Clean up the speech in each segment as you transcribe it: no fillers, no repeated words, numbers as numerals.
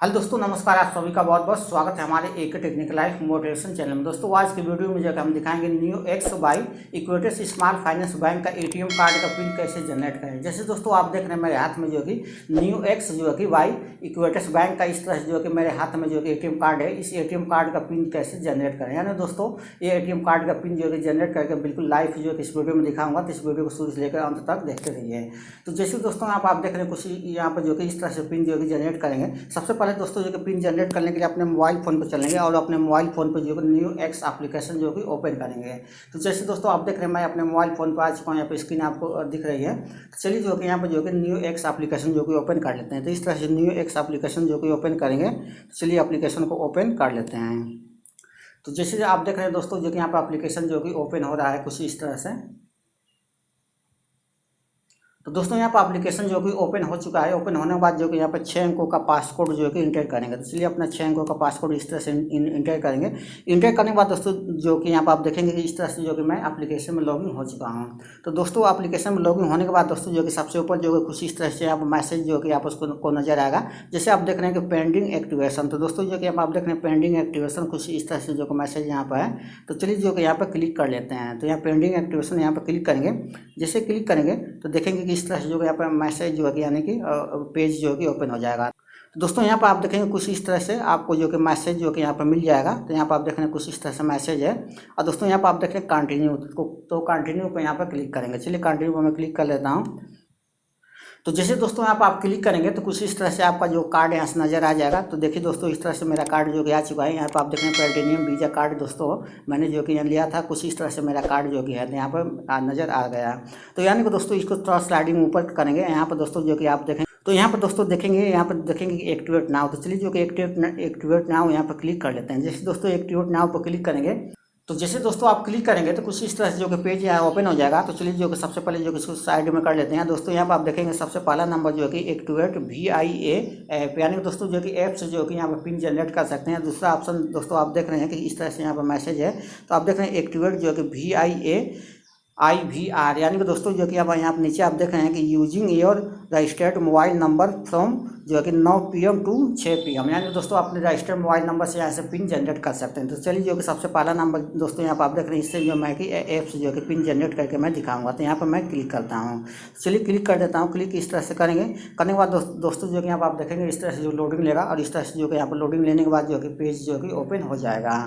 Hello दोस्तों, नमस्कार। आप सभी का बहुत बहुत स्वागत है हमारे एक टेक्निकल लाइफ मोटिवेशन चैनल में। दोस्तों आज की वीडियो में जो हम दिखाएंगे नियोक्स बाई इक्विtas स्मॉल फाइनेंस बैंक का एटीएम कार्ड का पिन कैसे जनरेट करें। जैसे दोस्तों आप देख रहे हैं मेरे हाथ में जो कि नियोक्स जो कि बाई इक्विtas बैंक का इस तरह से जो कि मेरे हाथ में जो कि एटीएम कार्ड है, इस एटीएम कार्ड का पिन कैसे जनरेट करें। यानी दोस्तों ये एटीएम कार्ड का पिन जो कि जनरेट करके बिल्कुल लाइव जो कि इस वीडियो में दिखाऊंगा, तो इस वीडियो को शुरू से लेकर अंत तक देखते रहिए। तो जैसे दोस्तों आप देख रहे हैं कुछ यहाँ पर जो कि इस तरह से पिन जो कि जनरेट करेंगे। सबसे पहले दोस्तों जो कि पिन जनरेट करने के लिए अपने मोबाइल फ़ोन पर चलेंगे और अपने मोबाइल फ़ोन पर जो कि नियोक्स एप्लीकेशन जो कि ओपन करेंगे। तो जैसे दोस्तों आप देख रहे हैं मैं अपने मोबाइल फ़ोन पर आ चुका हूँ, यहाँ पे स्क्रीन आपको दिख रही है। तो चलिए जो कि यहाँ पर जो कि नियोक्स एप्लीकेशन जो कि ओपन कर लेते हैं। तो इस तरह से नियोक्स एप्लीकेशन जो कि ओपन करेंगे। तो चलिए एप्लीकेशन को ओपन कर लेते हैं। तो जैसे आप देख रहे हैं दोस्तों जो कि यहाँ पर एप्लीकेशन जो कि ओपन हो रहा है कुछ इस तरह से। तो दोस्तों यहाँ पर एप्लीकेशन जो कि ओपन हो चुका है। ओपन होने के बाद जो कि यहाँ पर 6 अंकों का पासकोड जो कि इंटर करेंगे। तो इसलिए अपना 6 अंकों का पासकोड इस तरह से इंटर करेंगे। इंटर करने के बाद दोस्तों जो कि यहाँ पर आप देखेंगे कि इस तरह से जो कि मैं एप्लीकेशन में लॉगिन हो चुका हूँ। तो दोस्तों एप्लीकेशन में लॉगिन होने के बाद दोस्तों जो कि सबसे ऊपर जो कि कुछ इस तरह से यहाँ पर मैसेज जो कि आप उसको नजर आएगा। जैसे आप देख रहे हैं कि पेंडिंग एक्टिवेशन। तो दोस्तों जो कि आप देख रहे हैं पेंडिंग एक्टिवेशन कुछ इस तरह से जो कि मैसेज यहाँ पर है। तो चलिए जो कि यहाँ पर क्लिक कर लेते हैं। तो यहाँ पेंडिंग एक्टिवेशन यहाँ पर क्लिक करेंगे। जैसे क्लिक करेंगे तो देखेंगे कि इस तरह से जो कि यहाँ पर मैसेज जो है यानी कि पेज जो कि ओपन हो जाएगा। तो दोस्तों यहाँ पर आप देखेंगे कुछ इस तरह से आपको जो कि मैसेज जो कि यहाँ पर मिल जाएगा। तो यहाँ पर आप देख रहे हैं कुछ इस तरह से मैसेज है। और दोस्तों यहाँ पर आप देख रहे हैं कंटिन्यू, तो कंटिन्यू पर यहाँ पर क्लिक करेंगे। चलिए कंटिन्यू पर मैं क्लिक कर लेता हूँ। तो जैसे दोस्तों यहाँ पर आप क्लिक करेंगे तो कुछ इस तरह से आपका जो कार्ड यहाँ से नज़र आ जाएगा। तो देखिए दोस्तों इस तरह से मेरा कार्ड जो कि आ चुका है। यहाँ पर आप देख रहे हैं प्लेटिनियम वीज़ा कार्ड दोस्तों मैंने जो कि यहाँ लिया था। कुछ इस तरह से मेरा कार्ड जो कि है यहाँ पर नज़र आ गया। तो यानी कि दोस्तों इसको थोड़ा स्लाइडिंग ऊपर करेंगे। यहाँ पर दोस्तों जो कि आप देखें तो यहाँ पर दोस्तों देखेंगे यहाँ पर देखेंगे कि एक्टिवेट नाउ। तो चलिए जो कि एक्टिवेट नाउ यहाँ पर क्लिक कर लेते हैं। जैसे दोस्तों एक्टिवेट नाउ पर क्लिक करेंगे तो जैसे दोस्तों आप क्लिक करेंगे तो कुछ इस तरह से जो कि पेज यहाँ ओपन हो जाएगा। तो चलिए जो कि सबसे पहले जो कि इसको साइड में कर लेते हैं। दोस्तों यहाँ पर आप देखेंगे सबसे पहला नंबर जो कि एक्टिवेट VIA ऐप, यानी कि दोस्तों जो कि ऐप से जो कि यहाँ पर पिन जनरेट कर सकते हैं। दूसरा ऑप्शन दोस्तों आप देख रहे हैं कि इस तरह से यहाँ पर मैसेज है। तो आप देख रहे हैं एक्टिवेट जो कि VIA IVR, यानी कि दोस्तों जो कि अब यहाँ पर नीचे आप देख रहे हैं कि using your registered mobile number from जो कि 9 PM टू 6 PM, यानी कि दोस्तों अपने रजिस्टर्ड मोबाइल नंबर से यहाँ से पिन जनरेट कर सकते हैं। तो चलिए जो कि सबसे पहला नंबर दोस्तों यहाँ पर आप देख रहे हैं, इससे जो मैं कि ऐप से जो कि पिन जनरेट करके मैं दिखाऊंगा। तो यहाँ पर मैं क्लिक करता हूँ। चलिए क्लिक कर देता हूँ। क्लिक इस तरह से करेंगे। करने के बाद दोस्तों जो कि यहाँ पर आप देखेंगे इस तरह से जो लोडिंग लेगा और इस तरह से जो कि यहाँ पर लोडिंग लेने के बाद जो कि पेज जो कि ओपन हो जाएगा।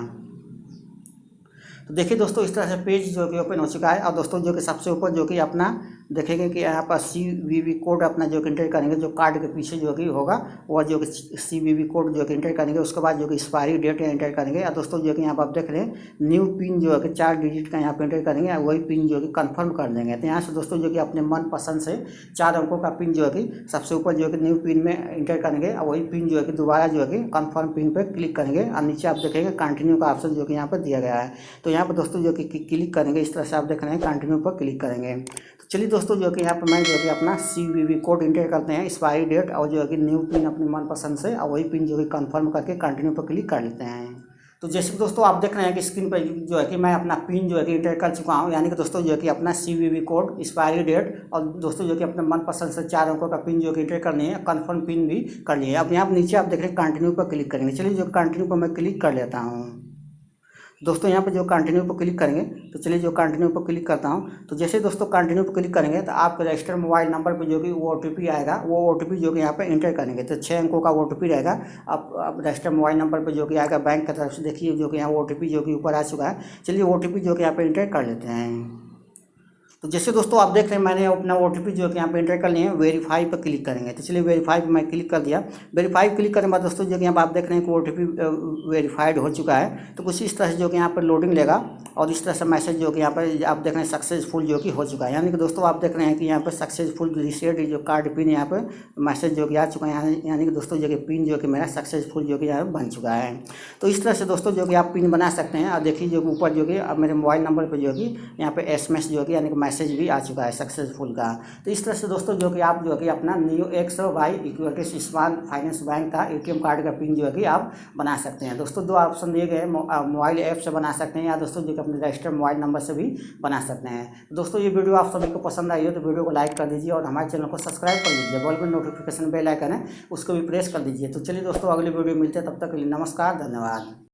तो देखिए दोस्तों इस तरह से पेज जो कि ओपन हो चुका है। और दोस्तों जो कि सबसे ऊपर जो कि अपना देखेंगे कि यहाँ पर CVV कोड अपना जो कि इंटर करेंगे। जो कार्ड के पीछे जो कि होगा वह जो कि CVV कोड जो कि इंटर करेंगे। उसके बाद जो कि एक्सपायरी डेट इंटर करेंगे। और दोस्तों जो कि यहाँ पर आप देख रहे हैं न्यू पिन जो है कि 4 डिजिट का यहाँ पर इंटर करेंगे और वही पिन जो कि कन्फर्म कर देंगे। तो यहाँ से दोस्तों जो कि अपने मनपसंद से 4 अंकों का पिन जो है कि सबसे ऊपर जो है कि न्यू पिन में इंटर करेंगे और वही पिन जो है कि दोबारा जो है कि कन्फर्म पिन पर क्लिक करेंगे। और नीचे आप देखेंगे कंटिन्यू का ऑप्शन जो कि यहाँ पर दिया गया है। तो यहाँ पर दोस्तों जो कि क्लिक करेंगे इस तरह से आप देख रहे हैं कंटिन्यू पर क्लिक करेंगे। तो चलिए दोस्तों जो कि यहाँ पर मैं जो कि अपना CVV कोड इंटर करते हैं, एक्सपायरी डेट और जो है कि न्यू पिन अपनी मनपसंद से और वही पिन जो कि कंफर्म करके कंटिन्यू पर क्लिक कर लेते हैं। तो जैसे दोस्तों आप देख रहे हैं कि स्क्रीन पर जो है कि मैं अपना पिन जो है कि इंटर कर चुका हूँ। यानी कि दोस्तों जो है कि अपना CVV कोड, एक्सपायरी डेट और दोस्तों जो कि अपने मनपसंद से 4 अंकों का पिन जो कि इंटर करनी है, कन्फर्म पिन भी कर लिए। अब यहाँ पर नीचे आप देख रहे हैं कंटिन्यू पर क्लिक करेंगे। चलिए जो कंटिन्यू पर मैं क्लिक कर लेता हूँ। दोस्तों यहाँ पर जो कंटिन्यू पर क्लिक करेंगे तो चलिए जो कंटिन्यू पर क्लिक करता हूँ। तो जैसे दोस्तों कंटिन्यू पर क्लिक करेंगे तो आपके रजिस्टर्ड मोबाइल नंबर पर जो कि वो OTP आएगा, वो OTP जो कि यहाँ पर इंटर करेंगे। तो 6 अंकों का OTP रहेगा। अब रजिस्टर्ड मोबाइल नंबर पर जो कि आएगा बैंक की तरफ से, देखिए जो कि यहाँ OTP जो कि ऊपर आ चुका है। चलिए OTP जो कि यहाँ पर इंटर कर लेते हैं। तो जैसे दोस्तों आप देख रहे हैं मैंने अपना OTP जो कि यहाँ पे एंटर कर लिए हैं। वेरीफाई पर क्लिक करेंगे। तो चलिए वेरीफाई पर मैं क्लिक कर दिया। वेरीफाई क्लिक करने के बाद दोस्तों जो कि यहाँ पर आप देख रहे हैं कि OTP वेरीफाइड हो चुका है। तो कुछ इस तरह से जो कि यहाँ पर लोडिंग लेगा और इस तरह से मैसेज जो कि यहाँ पर आप देख रहे हैं सक्सेसफुल जो कि हो चुका है। यानी कि दोस्तों आप देख रहे हैं कि यहाँ पर सक्सेसफुल रिसेट जो कार्ड पिन यहाँ पर मैसेज जो कि आ चुका है। यानी कि दोस्तों जो कि पिन जो कि मेरा सक्सेसफुल जो कि यहाँ बन चुका है। तो इस तरह से दोस्तों जो कि आप पिन बना सकते हैं। और देखिए जो ऊपर जो कि अब मेरे मोबाइल नंबर पर जो कि यहाँ पर SMS जो कि यानी कि मैसेज भी आ चुका है सक्सेसफुल का। तो इस तरह से दोस्तों जो कि आप जो है कि अपना नियोx by equity small finance bank का एटीएम कार्ड का पिन जो है कि आप बना सकते हैं। दोस्तों दो ऑप्शन दिए गए, मोबाइल ऐप से बना सकते हैं या दोस्तों जो कि अपने रजिस्टर्ड मोबाइल नंबर से भी बना सकते हैं। दोस्तों ये वीडियो आप सभी को पसंद आई हो तो वीडियो को लाइक कर दीजिए और हमारे चैनल को सब्सक्राइब कर लीजिए, बॉल में नोटिफिकेशन बेल आइकन है उसको भी प्रेस कर दीजिए। तो चलिए दोस्तों अगली वीडियो मिलते हैं, तब तक के लिए नमस्कार, धन्यवाद।